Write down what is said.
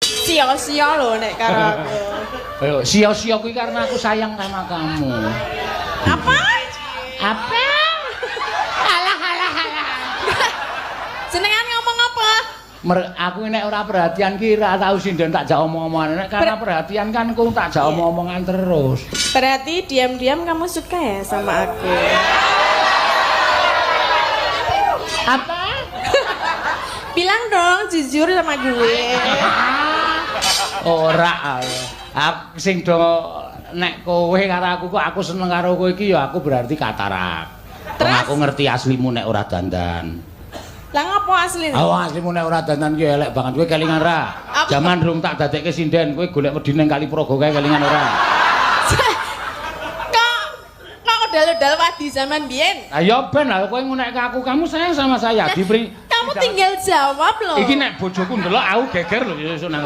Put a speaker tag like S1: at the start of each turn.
S1: Sia-sia lho nek karo aku.
S2: Ayo, sia-sia kuwi karena aku sayang sama kamu.
S1: Apa?
S2: Apa? Alah.
S1: Jenengan ngomong apa?
S2: Aku nek ora perhatian ki ra tau sinden tak jak omong-omongan. Nek karena perhatian kan ku tak jak omong-omongan terus.
S1: Berarti diam-diam kamu suka ya sama aku?
S2: Apa?
S1: Bilang dong jujur sama gue.
S2: Ora. Aku sing do nek kowe karo aku kok aku seneng karo kowe iki ya aku berarti katarak. Wong aku ngerti aslimu nek ora dandan.
S1: Lah ngopo asline?
S2: Oh, aslimu nek ora dandan ki elek banget kowe kelingan ra. Jaman durung tak dadekke sinden kowe golek wedi ning Kali Praga kae kelingan ora.
S1: Kok dal-dal wadi zaman biyen?
S2: Lah ya ben lah kowe ngunekke aku, kamu sayang sama saya.
S1: Kamu tinggal jawab loh.
S2: Iki nek bojoku ndelok aku geger lho ya esuk nang